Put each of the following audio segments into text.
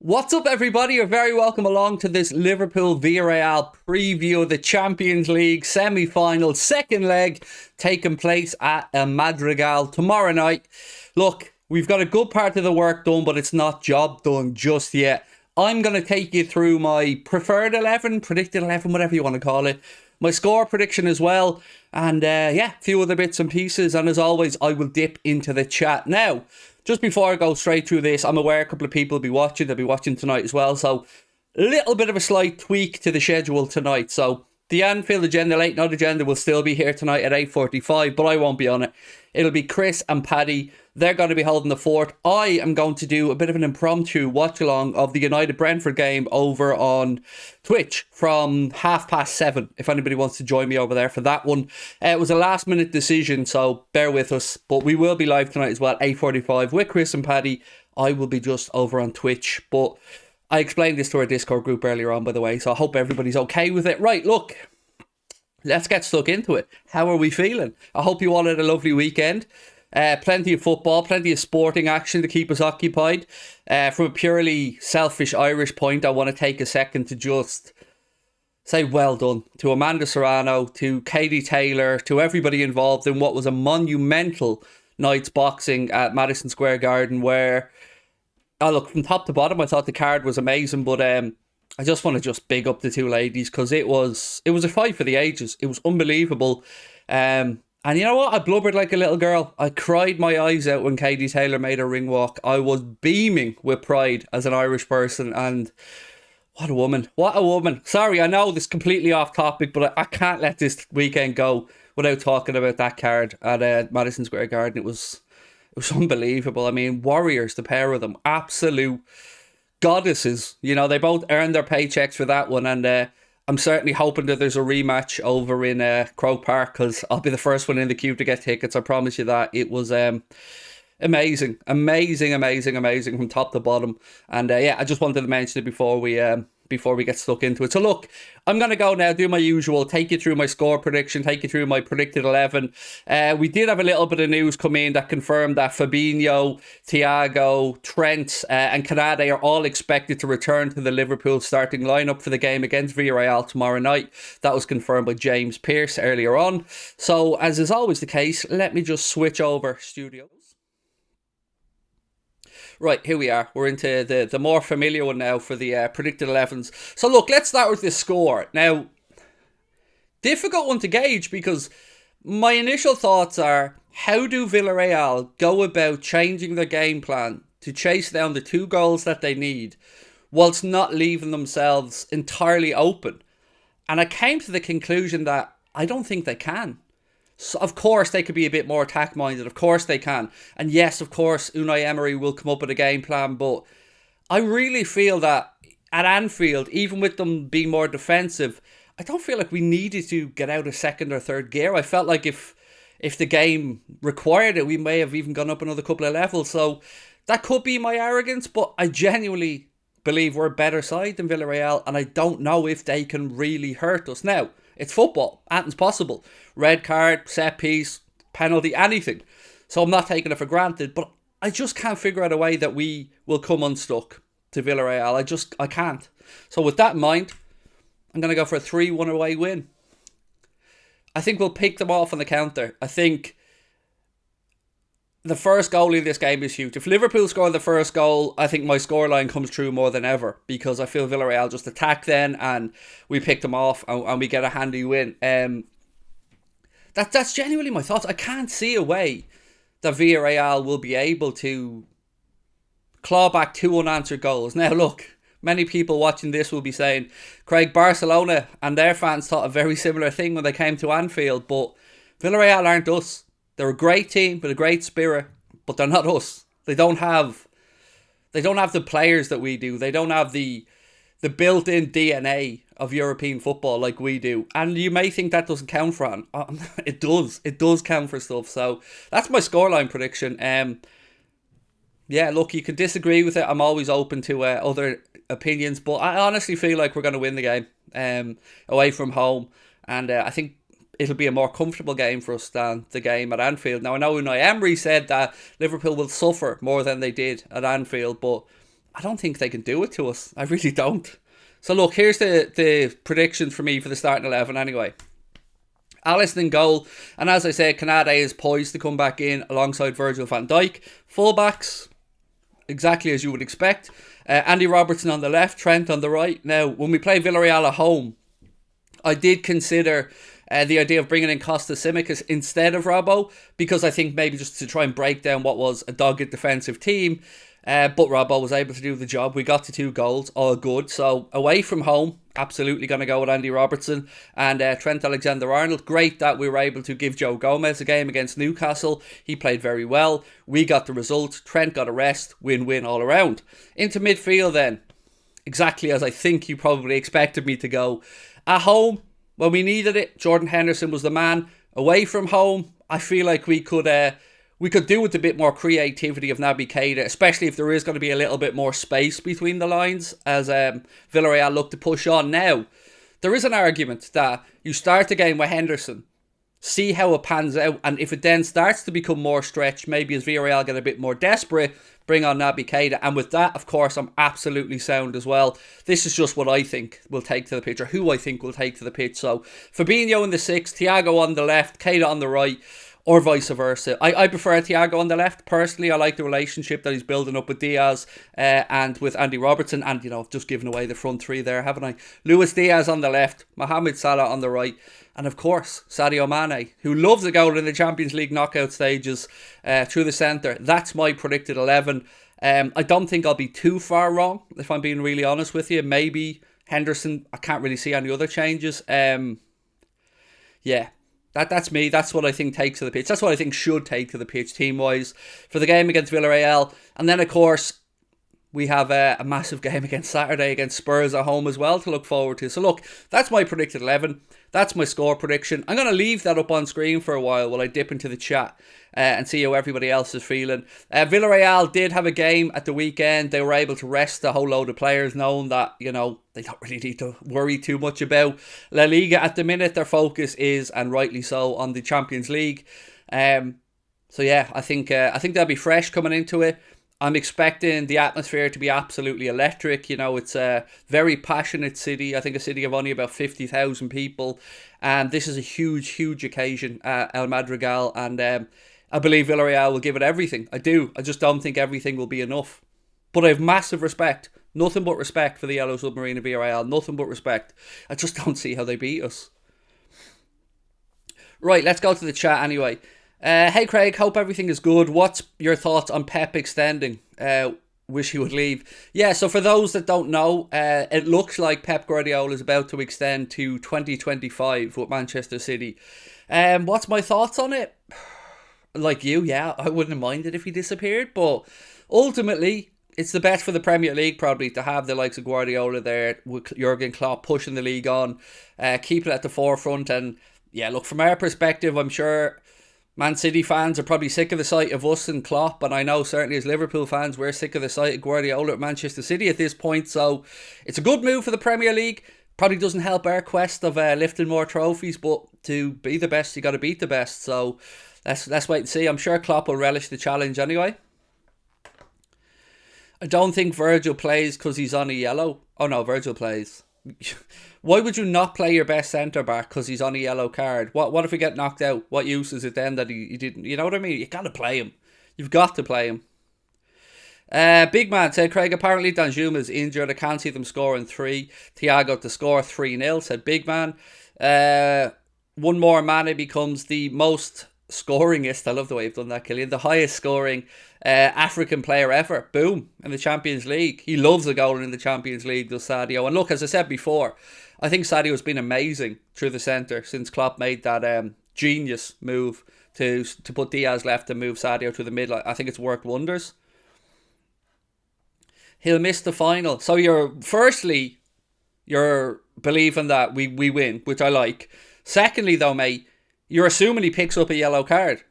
What's up, everybody? You're very welcome along to this Liverpool Villarreal preview of the Champions League semi-final second leg taking place at Madrigal tomorrow night. Look, we've got a good part of the work done, but it's not job done just yet. I'm going to take you through my preferred 11, predicted 11, whatever you want to call it. My score prediction as well. And a few other bits and pieces. And as always, I will dip into the chat. Now, just before I go straight through this, I'm aware a couple of people will be watching. They'll be watching tonight as well. So, a little bit of a slight tweak to the schedule tonight. So, the Anfield agenda, late night agenda, will still be here tonight at 8:45, but I won't be on it. It'll be Chris and Paddy. They're going to be holding the fort. I am going to do a bit of an impromptu watch-along of the United-Brentford game over on Twitch from 7:30, if anybody wants to join me over there for that one. It was a last-minute decision, so bear with us. But we will be live tonight as well, 8:45, with Chris and Paddy. I will be just over on Twitch, but I explained this to our Discord group earlier on, by the way, so I hope everybody's okay with it. Right, look, let's get stuck into it. How are we feeling? I hope you all had a lovely weekend. Plenty of football, plenty of sporting action to keep us occupied. From a purely selfish Irish point, I want to take a second to just say well done to Amanda Serrano, to Katie Taylor, to everybody involved in what was a monumental night's boxing at Madison Square Garden, where, oh look, from top to bottom, I thought the card was amazing, but I just want to just big up the two ladies because it was a fight for the ages. It was unbelievable. And you know what? I blubbered like a little girl. I cried my eyes out when Katie Taylor made her ring walk. I was beaming with pride as an Irish person, and what a woman. What a woman. Sorry, I know this is completely off topic, but I can't let this weekend go without talking about that card at Madison Square Garden. It was unbelievable. I mean, warriors, the pair of them. Absolute goddesses. You know, they both earned their paychecks for that one, and I'm certainly hoping that there's a rematch over in Croke Park, because I'll be the first one in the queue to get tickets. I promise you that. It was amazing from top to bottom. And I just wanted to mention it before we get stuck into it. So look, I'm going to go now, do my usual, take you through my score prediction, take you through my predicted 11. We did have a little bit of news come in that confirmed that Fabio, Thiago, Trent and Canade are all expected to return to the Liverpool starting lineup for the game against Villarreal tomorrow night. That was confirmed by James Pearce earlier on. So as is always the case, let me just switch over studios. Right, here we are. We're into the more familiar one now for the predicted 11s. So look, let's start with the score. Now, difficult one to gauge because my initial thoughts are, how do Villarreal go about changing their game plan to chase down the 2 goals that they need whilst not leaving themselves entirely open? And I came to the conclusion that I don't think they can. So of course, they could be a bit more attack-minded. Of course they can. And yes, of course, Unai Emery will come up with a game plan. But I really feel that at Anfield, even with them being more defensive, I don't feel like we needed to get out of second or third gear. I felt like if the game required it, we may have even gone up another couple of levels. So that could be my arrogance, but I genuinely believe we're a better side than Villarreal, and I don't know if they can really hurt us. Now, it's football. Anything's possible. Red card, set piece, penalty, anything. So I'm not taking it for granted, but I just can't figure out a way that we will come unstuck to Villarreal. I can't. So with that in mind, I'm going to go for a 3-1 away win. I think we'll pick them off on the counter. I think the first goal in this game is huge. If Liverpool score the first goal, I think my scoreline comes true more than ever, because I feel Villarreal just attack then and we pick them off and we get a handy win. That's genuinely my thoughts. I can't see a way that Villarreal will be able to claw back 2 unanswered goals. Now look, many people watching this will be saying, Craig, Barcelona and their fans thought a very similar thing when they came to Anfield, but Villarreal aren't us. They're a great team with a great spirit, but they're not us. They don't have the players that we do. They don't have the built-in DNA of European football like we do. And you may think that doesn't count for it. It does. It does count for stuff. So that's my scoreline prediction. Look, you can disagree with it. I'm always open to other opinions, but I honestly feel like we're going to win the game away from home. And I think it'll be a more comfortable game for us than the game at Anfield. Now, I know Unai Emery said that Liverpool will suffer more than they did at Anfield, but I don't think they can do it to us. I really don't. So look, here's the predictions for me for the starting 11 anyway. Alisson in goal, and as I said, Canade is poised to come back in alongside Virgil van Dijk. Fullbacks, exactly as you would expect. Andy Robertson on the left, Trent on the right. Now, when we play Villarreal at home, I did consider the idea of bringing in Costa Simicas instead of Robbo, because I think maybe just to try and break down what was a dogged defensive team. But Robbo was able to do the job. We got to 2 goals, all good. So away from home, absolutely going to go with Andy Robertson and Trent Alexander-Arnold. Great that we were able to give Joe Gomez a game against Newcastle. He played very well. We got the result. Trent got a rest. Win-win all around. Into midfield then. Exactly as I think you probably expected me to go. At home, when we needed it, Jordan Henderson was the man. Away from home, I feel like we could do with a bit more creativity of Naby Keita, especially if there is going to be a little bit more space between the lines as Villarreal look to push on. Now, there is an argument that you start the game with Henderson, see how it pans out, and if it then starts to become more stretched, maybe as Villarreal get a bit more desperate, bring on Naby Keita. And with that, of course, I'm absolutely sound as well. This is just what I think will take to the pitch, or who I think will take to the pitch. So, Fabinho in the 6, Thiago on the left, Keita on the right, or vice versa. I prefer Thiago on the left. Personally, I like the relationship that he's building up with Diaz and with Andy Robertson. And, just giving away the front 3 there, haven't I? Luis Diaz on the left, Mohamed Salah on the right. And, of course, Sadio Mane, who loves a goal in the Champions League knockout stages through the centre. That's my predicted 11. I don't think I'll be too far wrong, if I'm being really honest with you. Maybe Henderson, I can't really see any other changes. Yeah. That's me. That's what I think takes to the pitch. That's what I think should take to the pitch team-wise for the game against Villarreal. And then, of course, we have a massive game against Saturday against Spurs at home as well to look forward to. So, look, that's my predicted 11. That's my score prediction. I'm going to leave that up on screen for a while I dip into the chat and see how everybody else is feeling. Villarreal did have a game at the weekend. They were able to rest a whole load of players, knowing that, they don't really need to worry too much about La Liga at the minute. Their focus is, and rightly so, on the Champions League. So yeah, I think they'll be fresh coming into it. I'm expecting the atmosphere to be absolutely electric. It's a very passionate city. I think a city of only about 50,000 people. And this is a huge, huge occasion at El Madrigal. And I believe Villarreal will give it everything. I do. I just don't think everything will be enough. But I have massive respect. Nothing but respect for the Yellow Submarine of Villarreal. Nothing but respect. I just don't see how they beat us. Right, let's go to the chat anyway. Hey Craig, hope everything is good. What's your thoughts on Pep extending? Wish he would leave. Yeah, so for those that don't know, it looks like Pep Guardiola is about to extend to 2025 with Manchester City. What's my thoughts on it? Like you, yeah, I wouldn't mind it if he disappeared, but ultimately, it's the best for the Premier League probably to have the likes of Guardiola there with Jurgen Klopp pushing the league on, keep it at the forefront. And yeah, look, from our perspective, I'm sure Man City fans are probably sick of the sight of us and Klopp, and I know certainly as Liverpool fans we're sick of the sight of Guardiola at Manchester City at this point. So it's a good move for the Premier League. Probably doesn't help our quest of lifting more trophies, but to be the best you got to beat the best. So let's wait and see. I'm sure Klopp will relish the challenge anyway. I don't think Virgil plays because he's on a yellow. Oh no, Virgil plays. Why would you not play your best centre-back because he's on a yellow card? What if we get knocked out? What use is it then that he didn't? You know what I mean? You got to play him. You've got to play him. Big Man said, Craig, apparently Danjuma's injured. I can't see them scoring 3. Thiago to score 3-0, said Big Man. One more Mane becomes the most scoringist. I love the way you've done that, Killian. The highest scoring African player ever. Boom. In the Champions League. He loves a goal in the Champions League, does Sadio. And look, as I said before, I think Sadio's been amazing through the centre since Klopp made that genius move to put Diaz left and move Sadio to the middle. I think it's worked wonders. He'll miss the final. So you're believing that we win, which I like. Secondly, though, mate, you're assuming he picks up a yellow card.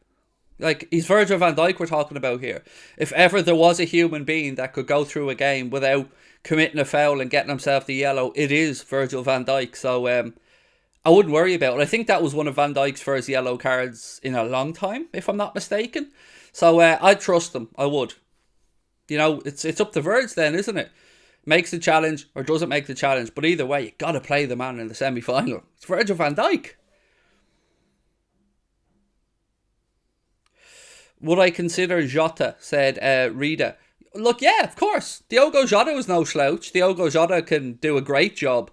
Like, he's Virgil van Dijk we're talking about here. If ever there was a human being that could go through a game without committing a foul and getting himself the yellow, it is Virgil van Dijk. So I wouldn't worry about it. I think that was one of Van Dijk's first yellow cards in a long time, if I'm not mistaken. So I'd trust him. I would. You know, it's up to Virg then, isn't it? Makes the challenge or doesn't make the challenge. But either way, you got to play the man in the semi-final. It's Virgil van Dijk. Would I consider Jota, said Rita. Look, yeah, of course. Diogo Jota is no slouch. Diogo Jota can do a great job.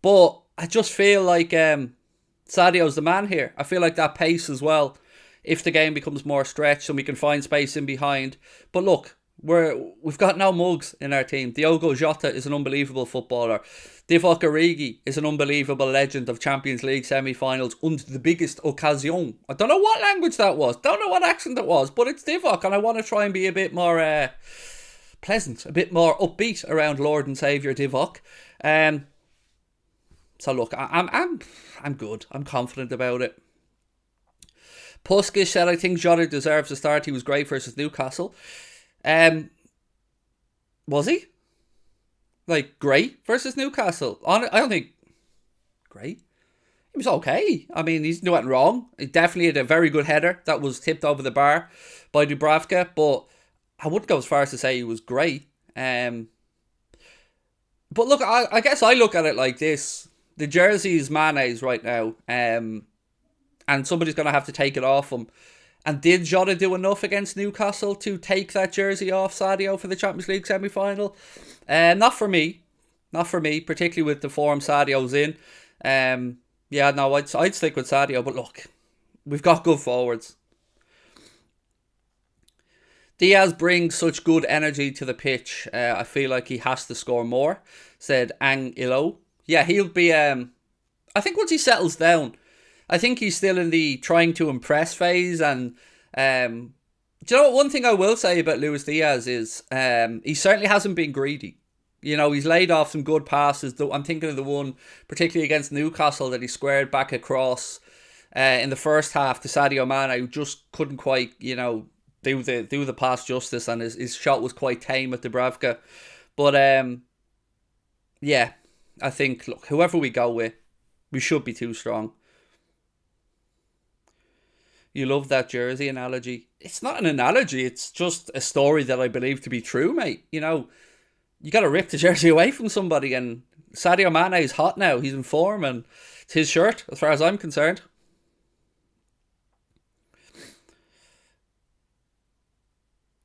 But I just feel like Sadio's the man here. I feel like that pace as well. If the game becomes more stretched and we can find space in behind. But look, we've got no mugs in our team. Diogo Jota is an unbelievable footballer. Divock Origi is an unbelievable legend of Champions League semi-finals under the biggest occasion. I don't know what language that was. Don't know what accent it was. But it's Divock, and I want to try and be a bit more pleasant, a bit more upbeat around Lord and Saviour Divock. So look, I'm good. I'm confident about it. Puskish said, I think Jota deserves a start. He was great versus Newcastle. Was he? Like, great versus Newcastle? I don't think... Great? He was okay. I mean, he's nothing wrong. He definitely had a very good header that was tipped over the bar by Dubravka, but I wouldn't go as far as to say he was great. But look, I guess I look at it like this. The jersey is Mane's right now, and somebody's going to have to take it off him. And did Jota do enough against Newcastle to take that jersey off Sadio for the Champions League semi-final? Not for me. Not for me, particularly with the form Sadio's in. Yeah, no, I'd stick with Sadio. But look, we've got good forwards. Diaz brings such good energy to the pitch. I feel like he has to score more, said Ang Ilo. Yeah, he'll be... I think once he settles down... I think he's still in the trying to impress phase, and do you know what? One thing I will say about Luis Diaz is he certainly hasn't been greedy. You know, he's laid off some good passes. I'm thinking of the one particularly against Newcastle that he squared back across in the first half to Sadio Mane, who just couldn't quite, you know, do the pass justice, and his shot was quite tame at Dubravka. But yeah, I think, look, whoever we go with, we should be too strong. You love that jersey analogy. It's not an analogy. It's just a story that I believe to be true, mate. You know, you got to rip the jersey away from somebody. And Sadio Mane is hot now. He's in form, and it's his shirt, as far as I'm concerned.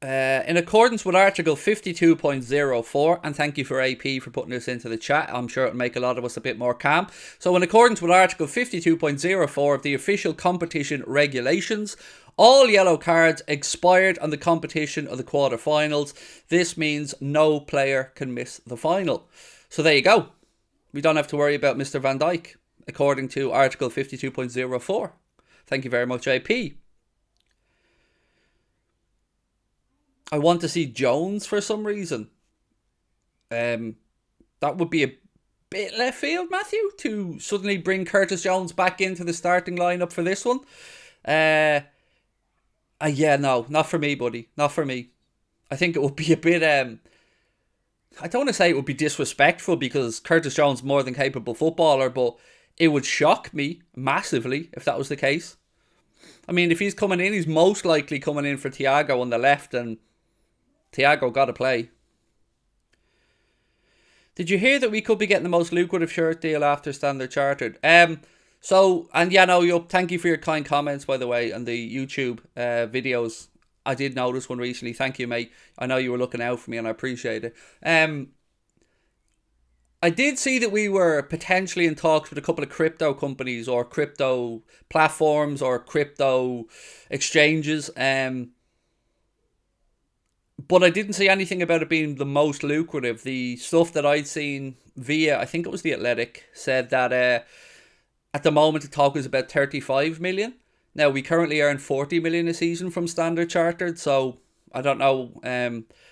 In accordance with Article 52.04, and thank you for AP for putting this into the chat, I'm sure it'll make a lot of us a bit more calm. So in accordance with Article 52.04 of the official competition regulations, all yellow cards expired on the competition of the quarterfinals. This means no player can miss the final. So there you go. We don't have to worry about Mr. Van Dijk, according to Article 52.04. Thank you very much, AP. I want to see Jones for some reason. That would be a bit left field, Matthew, to suddenly bring Curtis Jones back into the starting lineup for this one. Yeah, no, not for me, buddy. Not for me. I think it would be a bit... I don't want to say it would be disrespectful, because Curtis Jones is more than capable footballer, but it would shock me massively if that was the case. I mean, if he's coming in, he's most likely coming in for Thiago on the left, and Thiago got to play. Did you hear that we could be getting the most lucrative shirt deal after Standard Chartered? And yeah, no, thank you for your kind comments, by the way, on the YouTube videos. I did notice one recently. Thank you, mate. I know you were looking out for me, and I appreciate it. I did see that we were potentially in talks with a couple of crypto companies or crypto platforms or crypto exchanges. But I didn't see anything about it being the most lucrative. The stuff that I'd seen via, I think it was The Athletic, said that at the moment the talk is about 35 million. Now, we currently earn 40 million a season from Standard Chartered, so I don't know.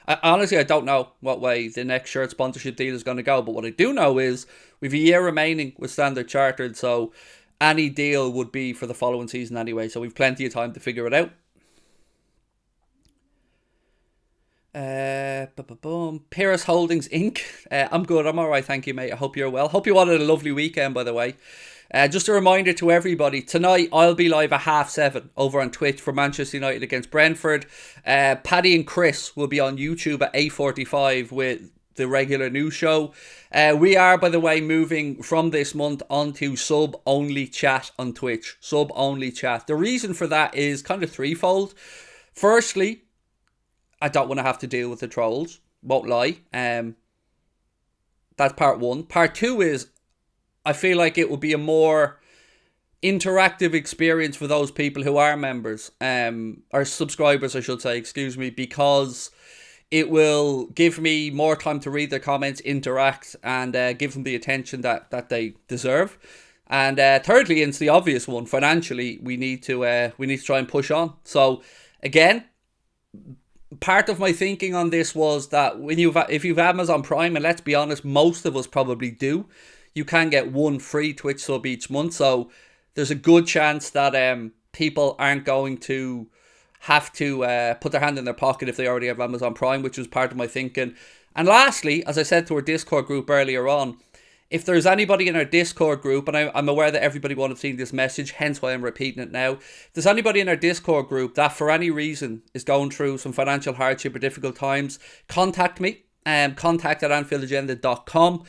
Honestly, I don't know what way the next shirt sponsorship deal is going to go. But what I do know is we've a year remaining with Standard Chartered, so any deal would be for the following season anyway. So we've plenty of time to figure it out. Paris Holdings Inc. I'm good. I'm all right. Thank you, mate. I hope you're well. Hope you had a lovely weekend, by the way. Just a reminder to everybody, tonight I'll be live at 7:30 over on Twitch for Manchester United against Brentford. Paddy and Chris will be on YouTube at 8:45 with the regular news show. We are, by the way, moving from this month onto sub-only chat on Twitch. Sub-only chat. The reason for that is kind of threefold. Firstly, I don't want to have to deal with the trolls. Won't lie. That's part one. Part two is I feel like it will be a more interactive experience for those people who are members, or subscribers, I should say, excuse me, because it will give me more time to read their comments, interact, and give them the attention that they deserve. And thirdly, and it's the obvious one, financially, we need to try and push on. So again, part of my thinking on this was that if you've Amazon Prime, and let's be honest, most of us probably do, you can get one free Twitch sub each month. So there's a good chance that people aren't going to have to put their hand in their pocket if they already have Amazon Prime, which was part of my thinking. And lastly, as I said to our Discord group earlier on, if there's anybody in our Discord group, and I'm aware that everybody won't have seen this message, hence why I'm repeating it now. If there's anybody in our Discord group that for any reason is going through some financial hardship or difficult times, contact me. Contact at AnfieldAgenda.com.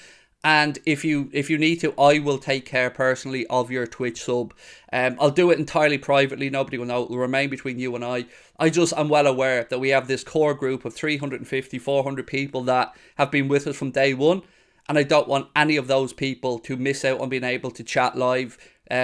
And if you need to, I will take care personally of your Twitch sub. I'll do it entirely privately. Nobody will know. It will remain between you and I. I'm well aware that we have this core group of 350, 400 people that have been with us from day one. And I don't want any of those people to miss out on being able to chat live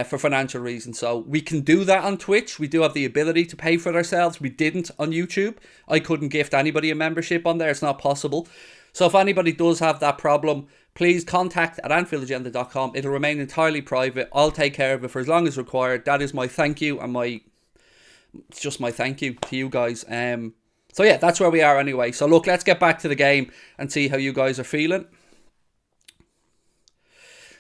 for financial reasons. So we can do that on Twitch. We do have the ability to pay for it ourselves. We didn't on YouTube. I couldn't gift anybody a membership on there. It's not possible. So if anybody does have that problem, please contact at AnfieldAgenda.com. It'll remain entirely private. I'll take care of it for as long as required. That is my thank you, and it's just my thank you to you guys. So yeah, that's where we are anyway. So look, let's get back to the game and see how you guys are feeling.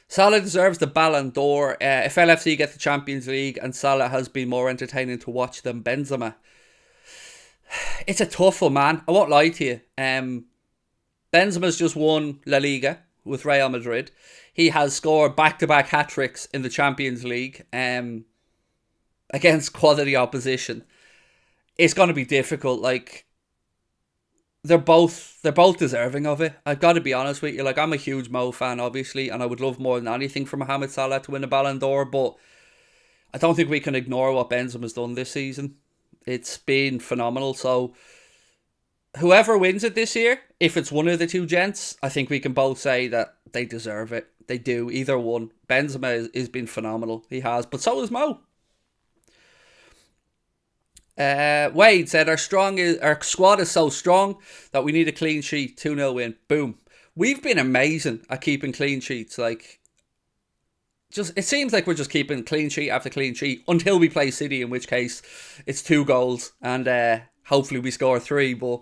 Salah deserves the Ballon d'Or. If LFC get the Champions League, and Salah has been more entertaining to watch than Benzema. It's a tough one, man. I won't lie to you. Benzema's just won La Liga with Real Madrid. He has scored back-to-back hat-tricks in the Champions League against quality opposition. It's going to be difficult. Like, they're both deserving of it. I've got to be honest with you. Like, I'm a huge Mo fan, obviously, and I would love more than anything for Mohamed Salah to win a Ballon d'Or, but I don't think we can ignore what Benzema's done this season. It's been phenomenal. So whoever wins it this year, if it's one of the two gents, I think we can both say that they deserve it. They do, either one. Benzema has been phenomenal. He has, but so has Mo. Wade said our squad is so strong that we need a clean sheet. 2-0 win. Boom. We've been amazing at keeping clean sheets. Like, it seems like we're just keeping clean sheet after clean sheet until we play City, in which case it's 2 goals and hopefully we score 3. But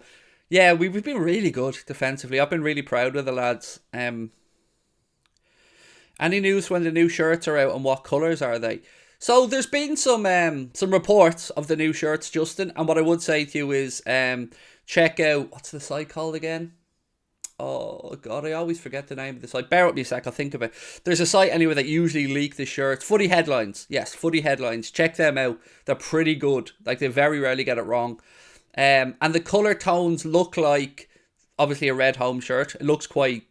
yeah, we've been really good defensively. I've been really proud of the lads. Any news when the new shirts are out, and what colours are they? So there's been some reports of the new shirts, Justin, and what I would say to you is check out, what's the site called again? Oh God, I always forget the name of the site. Bear with me a sec, I'll think of it. There's a site anyway that usually leak the shirts. Footy Headlines, yes, Footy Headlines. Check them out. They're pretty good. Like, they very rarely get it wrong. And the colour tones look like, obviously, a red home shirt. It looks quite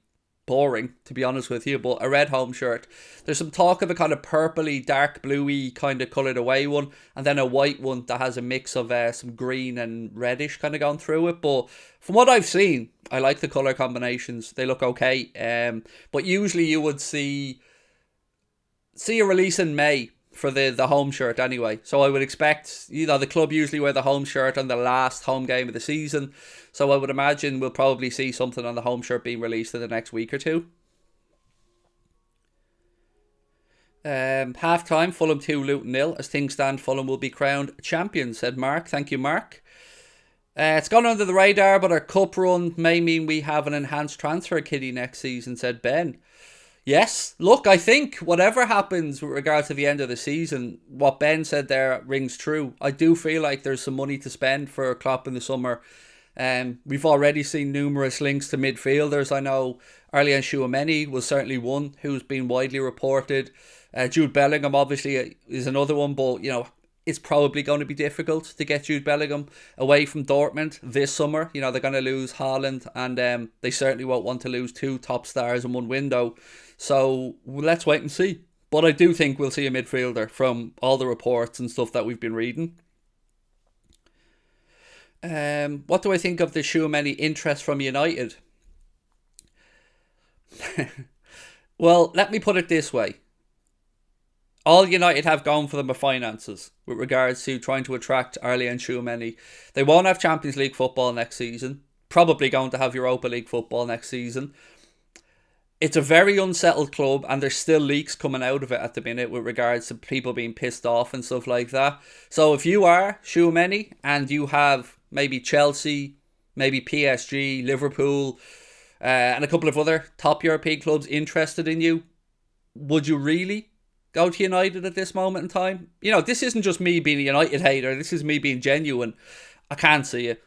boring, to be honest with you, but a red home shirt. There's some talk of a kind of purpley, dark bluey kind of coloured away one, and then a white one that has a mix of some green and reddish kind of gone through it. But from what I've seen, I like the colour combinations. They look okay. But usually you would see a release in May for the home shirt anyway. So I would expect, the club usually wear the home shirt on the last home game of the season. So I would imagine we'll probably see something on the home shirt being released in the next week or two. Half time, Fulham 2, Luton 0. As things stand, Fulham will be crowned champions, said Mark. Thank you, Mark. It's gone under the radar, but our cup run may mean we have an enhanced transfer kitty next season, said Ben. Yes, look, I think whatever happens with regard to the end of the season, what Ben said there rings true. I do feel like there's some money to spend for Klopp in the summer. We've already seen numerous links to midfielders. I know Arlian Tchouameni was certainly one who's been widely reported. Jude Bellingham obviously is another one, but it's probably going to be difficult to get Jude Bellingham away from Dortmund this summer. They're going to lose Houlden, and they certainly won't want to lose two top stars in one window. So let's wait and see. But I do think we'll see a midfielder from all the reports and stuff that we've been reading. What do I think of the Tchouameni interest from United? Well, let me put it this way. All United have going for them are finances with regards to trying to attract Arlian Tchouameni. They won't have Champions League football next season. Probably going to have Europa League football next season. It's a very unsettled club, and there's still leaks coming out of it at the minute with regards to people being pissed off and stuff like that. So if you are Tchouameni and you have maybe Chelsea, maybe PSG, Liverpool, and a couple of other top European clubs interested in you, would you really go to United at this moment in time? This isn't just me being a United hater. This is me being genuine. I can't see it.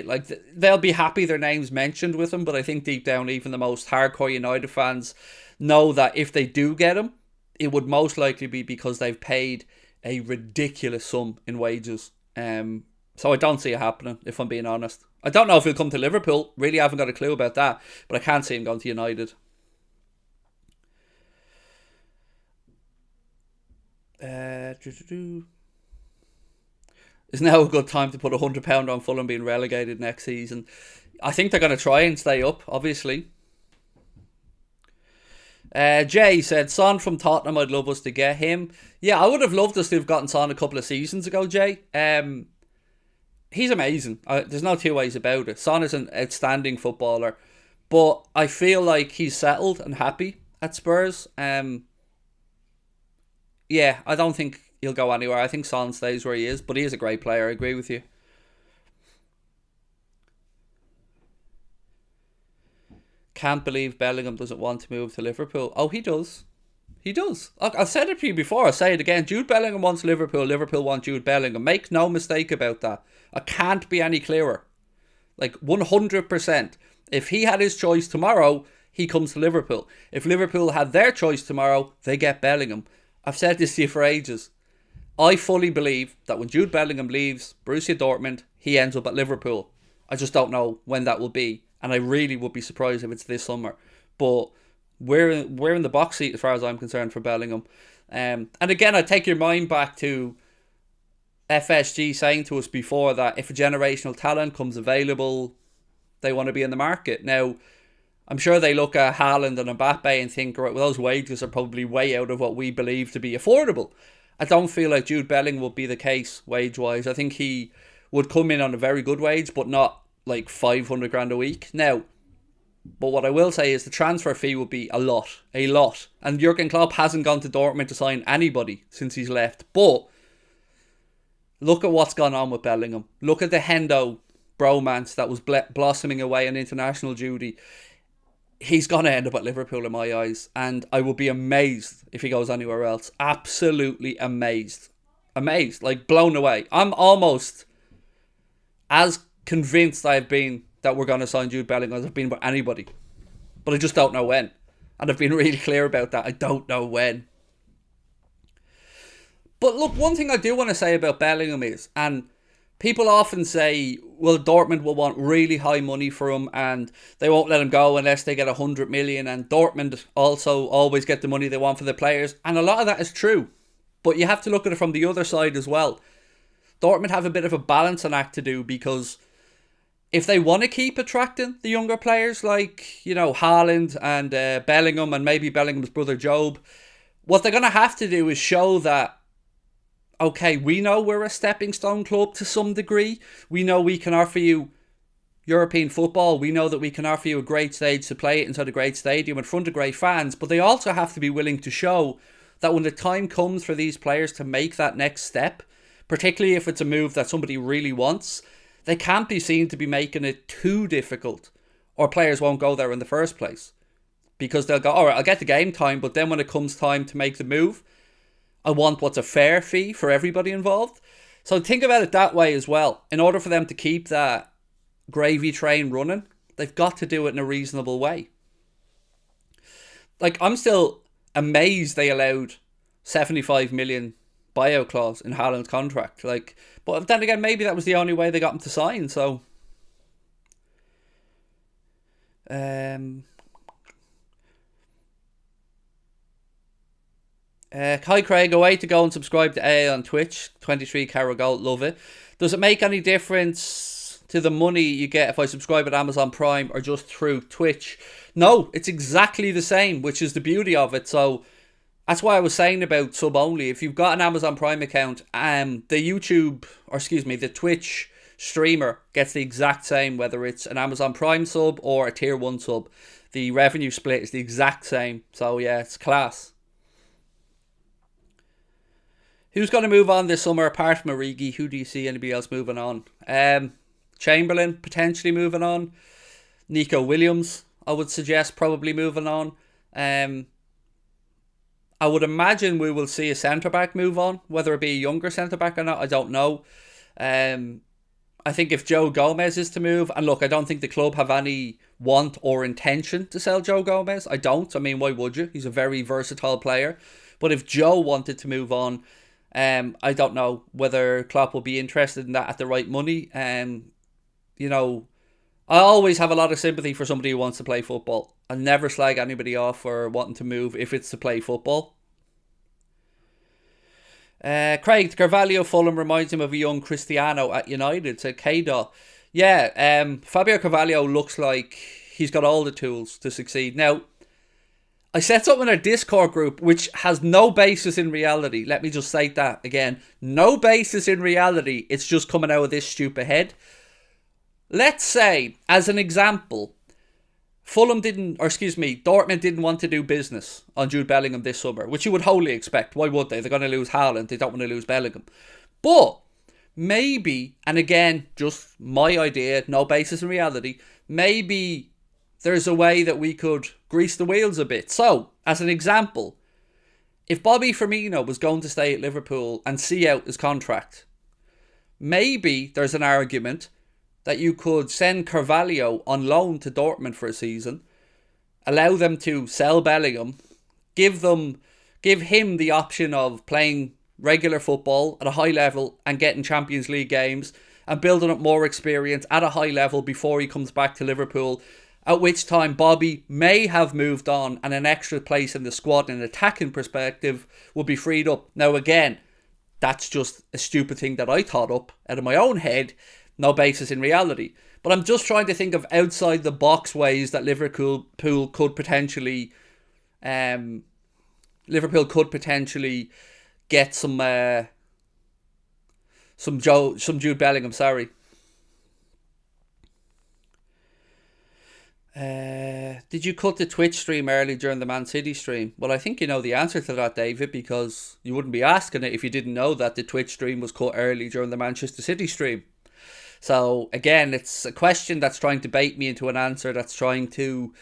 Like, they'll be happy their name's mentioned with him, but I think deep down, even the most hardcore United fans know that if they do get him, it would most likely be because they've paid a ridiculous sum in wages. So I don't see it happening, if I'm being honest. I don't know if he'll come to Liverpool. Really haven't got a clue about that, but I can't see him going to United. Is now a good time to put £100 on Fulham being relegated next season? I think they're going to try and stay up, obviously. Jay said, Son from Tottenham, I'd love us to get him. Yeah, I would have loved us to have gotten Son a couple of seasons ago, Jay. He's amazing. There's no two ways about it. Son is an outstanding footballer. But I feel like he's settled and happy at Spurs. Yeah, I don't think he'll go anywhere. I think Son stays where he is, but he is a great player. I agree with you. Can't believe Bellingham doesn't want to move to Liverpool. Oh, he does. He does. I've said it to you before. I'll say it again. Jude Bellingham wants Liverpool. Liverpool want Jude Bellingham. Make no mistake about that. I can't be any clearer. Like 100%. If he had his choice tomorrow, he comes to Liverpool. If Liverpool had their choice tomorrow, they get Bellingham. I've said this to you for ages. I fully believe that when Jude Bellingham leaves Borussia Dortmund, he ends up at Liverpool. I just don't know when that will be, and I really would be surprised if it's this summer. But we're in the box seat as far as I'm concerned for Bellingham. And again, I take your mind back to FSG saying to us before that if a generational talent comes available, they want to be in the market. Now, I'm sure they look at Haaland and Mbappe and think, right, well, those wages are probably way out of what we believe to be affordable. I don't feel like Jude Bellingham would be the case wage-wise. I think he would come in on a very good wage, but not like 500 grand a week. Now, but what I will say is the transfer fee would be a lot. And Jurgen Klopp hasn't gone to Dortmund to sign anybody since he's left. But look at what's gone on with Bellingham. Look at the Hendo bromance that was blossoming away on international duty. He's going to end up at Liverpool in my eyes, and I will be amazed if he goes anywhere else. Absolutely amazed. Like blown away. I'm almost as convinced I've been that we're going to sign Jude Bellingham as I've been with anybody. But I just don't know when. And I've been really clear about that. I don't know when. But look, one thing I do want to say about Bellingham is, and people often say, well, Dortmund will want really high money for him and they won't let him go unless they get 100 million. And Dortmund also always get the money they want for the players. And a lot of that is true. But you have to look at it from the other side as well. Dortmund have a bit of a balancing act to do, because if they want to keep attracting the younger players like, Haaland and Bellingham and maybe Bellingham's brother Job, what they're going to have to do is show that, okay, we know we're a stepping stone club to some degree. We know we can offer you European football. We know that we can offer you a great stage to play it inside a great stadium in front of great fans. But they also have to be willing to show that when the time comes for these players to make that next step, particularly if it's a move that somebody really wants, they can't be seen to be making it too difficult, or players won't go there in the first place. Because they'll go, all right, I'll get the game time, but then when it comes time to make the move, I want what's a fair fee for everybody involved. So think about it that way as well. In order for them to keep that gravy train running. They've got to do it in a reasonable way. Like, I'm still amazed they allowed 75 million buyout clause in Haaland's contract. Like, but then again, maybe that was the only way they got him to sign. So, hi Craig, a way to go and subscribe to AA on Twitch. 23 Carol Gold, love it. Does it make any difference to the money you get if I subscribe at Amazon Prime or just through Twitch? No, it's exactly the same, which is the beauty of it. So that's why I was saying about sub only. If you've got an Amazon Prime account, the Twitch streamer gets the exact same, whether it's an Amazon Prime sub or a tier 1 sub. The revenue split is the exact same. So yeah, it's class. Who's going to move on this summer apart from Origi? Who do you see anybody else moving on? Chamberlain potentially moving on. Nico Williams, I would suggest, probably moving on. I would imagine we will see a centre-back move on. Whether it be a younger centre-back or not, I don't know. I think if Joe Gomez is to move, and look, I don't think the club have any want or intention to sell Joe Gomez. I don't. I mean, why would you? He's a very versatile player. But if Joe wanted to move on, I don't know whether Klopp will be interested in that at the right money. You know, I always have a lot of sympathy for somebody who wants to play football. I never slag anybody off for wanting to move if it's to play football. Craig, Carvalho Fulham reminds him of a young Cristiano at United, said K-Dot. Yeah, Fabio Carvalho looks like he's got all the tools to succeed. Now, I set something in our Discord group which has no basis in reality. Let me just say that again. No basis in reality. It's just coming out of this stupid head. Let's say, as an example, Dortmund didn't want to do business on Jude Bellingham this summer, which you would wholly expect. Why would they? They're going to lose Haaland. They don't want to lose Bellingham. But maybe, and again, just my idea, no basis in reality, maybe there's a way that we could grease the wheels a bit. So, as an example, if Bobby Firmino was going to stay at Liverpool and see out his contract, maybe there's an argument that you could send Carvalho on loan to Dortmund for a season, allow them to sell Bellingham, give him the option of playing regular football at a high level and getting Champions League games and building up more experience at a high level before he comes back to Liverpool, at which time Bobby may have moved on and an extra place in the squad in an attacking perspective will be freed up. Now again, that's just a stupid thing that I thought up out of my own head, no basis in reality. But I'm just trying to think of outside the box ways that Liverpool could potentially get some Jude Bellingham, sorry. Did you cut the Twitch stream early during the Man City stream? Well, I think you know the answer to that, David, because you wouldn't be asking it if you didn't know that the Twitch stream was cut early during the Manchester City stream. So, again, it's a question that's trying to bait me into an answer that's trying to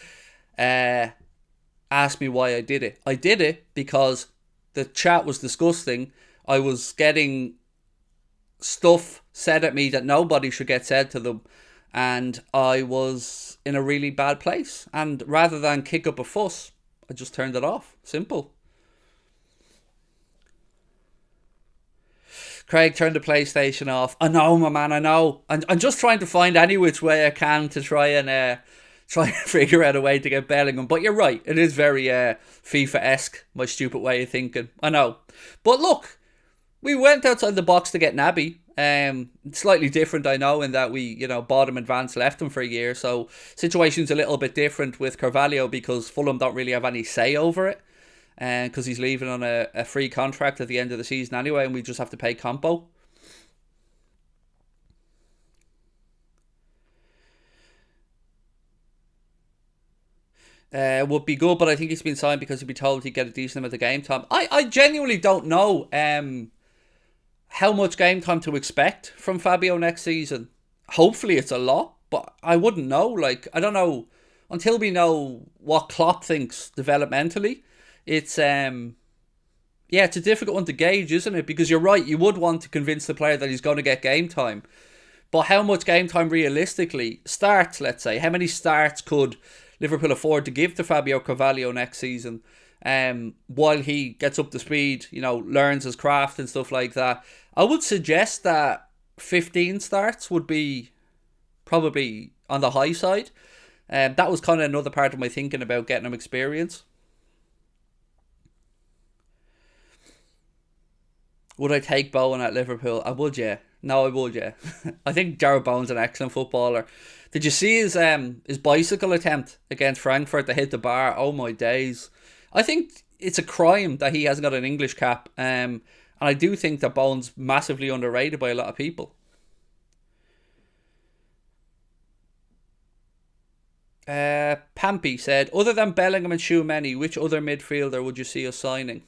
ask me why I did it. I did it because the chat was disgusting. I was getting stuff said at me that nobody should get said to them. And I was in a really bad place. And rather than kick up a fuss, I just turned it off. Simple. Craig, turn the PlayStation off. I know, my man, I know. I'm just trying to find any which way I can to try and figure out a way to get Bellingham. But you're right. It is very FIFA-esque, my stupid way of thinking. I know. But look, we went outside the box to get Naby. Slightly different, I know, in that we, bought him in advance, left him for a year. So situation's a little bit different with Carvalho because Fulham don't really have any say over it. Because he's leaving on a free contract at the end of the season anyway, and we just have to pay Compo. Would be good, but I think he's been signed because he'd be told he'd get a decent amount of game time. I genuinely don't know how much game time to expect from Fabio next season. Hopefully it's a lot, but I wouldn't know. Like, I don't know until we know what Klopp thinks developmentally. It's it's a difficult one to gauge, isn't it? Because you're right, you would want to convince the player that he's going to get game time. But how much game time realistically? Starts, let's say. How many starts could Liverpool afford to give to Fabio Carvalho next season? While he gets up to speed, learns his craft and stuff like that. I would suggest that 15 starts would be probably on the high side. That was kind of another part of my thinking about getting him experience. Would I take Bowen at Liverpool? I would, yeah. No, I would, yeah. I think Jarrod Bowen's an excellent footballer. Did you see his bicycle attempt against Frankfurt to hit the bar? Oh my days. I think it's a crime that he hasn't got an English cap. And I do think that Bowen's massively underrated by a lot of people. Pampy said, other than Bellingham and Tchouaméni, which other midfielder would you see us signing?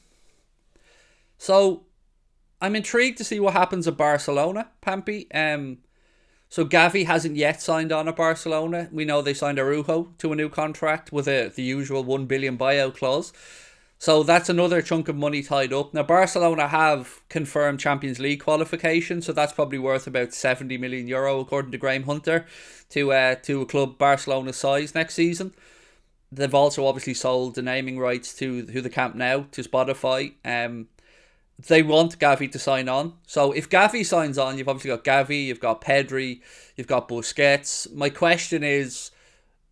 So, I'm intrigued to see what happens at Barcelona, Pampy. So Gavi hasn't yet signed on at Barcelona. We know they signed Araujo to a new contract with the usual 1 billion buyout clause. So that's another chunk of money tied up. Now Barcelona have confirmed Champions League qualification, so that's probably worth about 70 million euro according to Graham Hunter to a club Barcelona's size next season. They've also obviously sold the naming rights to the Camp Nou to Spotify. They want Gavi to sign on. So if Gavi signs on, you've obviously got Gavi, you've got Pedri, you've got Busquets. My question is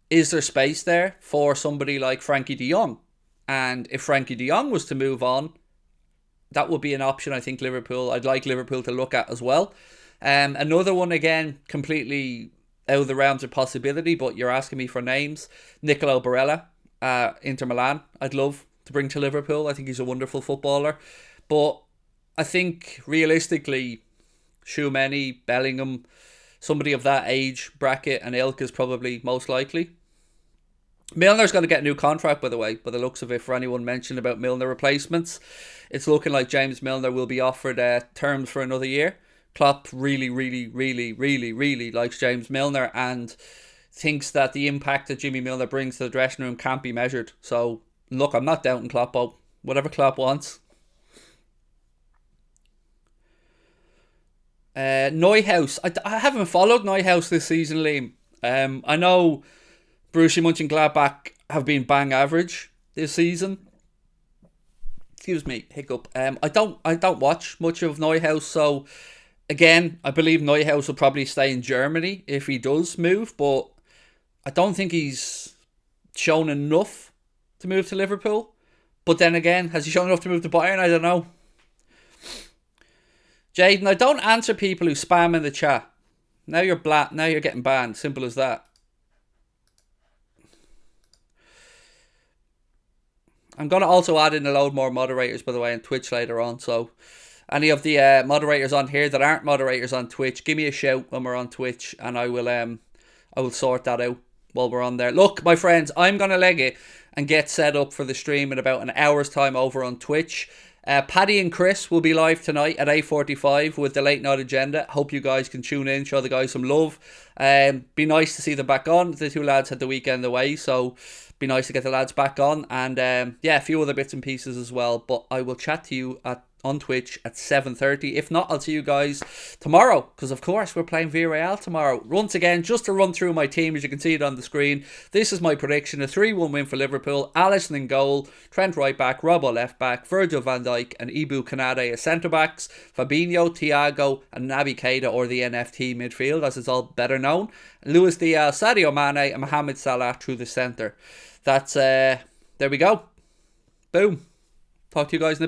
there space there for somebody like Frankie de Jong? And if Frankie de Jong was to move on, that would be an option I think I'd like Liverpool to look at as well. Another one, again, completely out of the realms of possibility, but you're asking me for names. Nicolo Barella, Inter Milan, I'd love to bring to Liverpool. I think he's a wonderful footballer. But I think realistically, Tchouaméni, Bellingham, somebody of that age bracket and ilk is probably most likely. Milner's going to get a new contract, by the way, by the looks of it, for anyone mentioned about Milner replacements. It's looking like James Milner will be offered terms for another year. Klopp really, really, really, really, really likes James Milner and thinks that the impact that Jimmy Milner brings to the dressing room can't be measured. So, look, I'm not doubting Klopp, but whatever Klopp wants. Neuhaus. I haven't followed Neuhaus this season, Liam. I know Borussia Mönchengladbach have been bang average this season. Excuse me, hiccup. I don't watch much of Neuhaus, so again, I believe Neuhaus will probably stay in Germany if he does move, but I don't think he's shown enough to move to Liverpool. But then again, has he shown enough to move to Bayern? I don't know. Jaden, I don't answer people who spam in the chat. Now you're now you're getting banned. Simple as that. I'm going to also add in a load more moderators, by the way, on Twitch later on. So any of the moderators on here that aren't moderators on Twitch, give me a shout when we're on Twitch and I will sort that out while we're on there. Look, my friends, I'm going to leg it and get set up for the stream in about an hour's time over on Twitch. Paddy and Chris will be live tonight at 8:45 with the late night agenda. Hope you guys can tune in, show the guys some love. Be nice to see them back on. The two lads had the weekend away, so be nice to get the lads back on. And a few other bits and pieces as well. But I will chat to you on Twitch at 7:30. If not, I'll see you guys tomorrow, because of course we're playing Villarreal tomorrow. Once again, just to run through my team, as you can see it on the screen, this is my prediction: a 3-1 win for Liverpool. Alisson in goal, Trent right back, Robbo left back, Virgil van Dijk and Ibu Kanade as centre backs, Fabinho, Thiago and Naby Keita, or the NFT midfield as it's all better known, Luis Diaz, Sadio Mane and Mohamed Salah through the centre. That's there we go. Boom. Talk to you guys in a bit.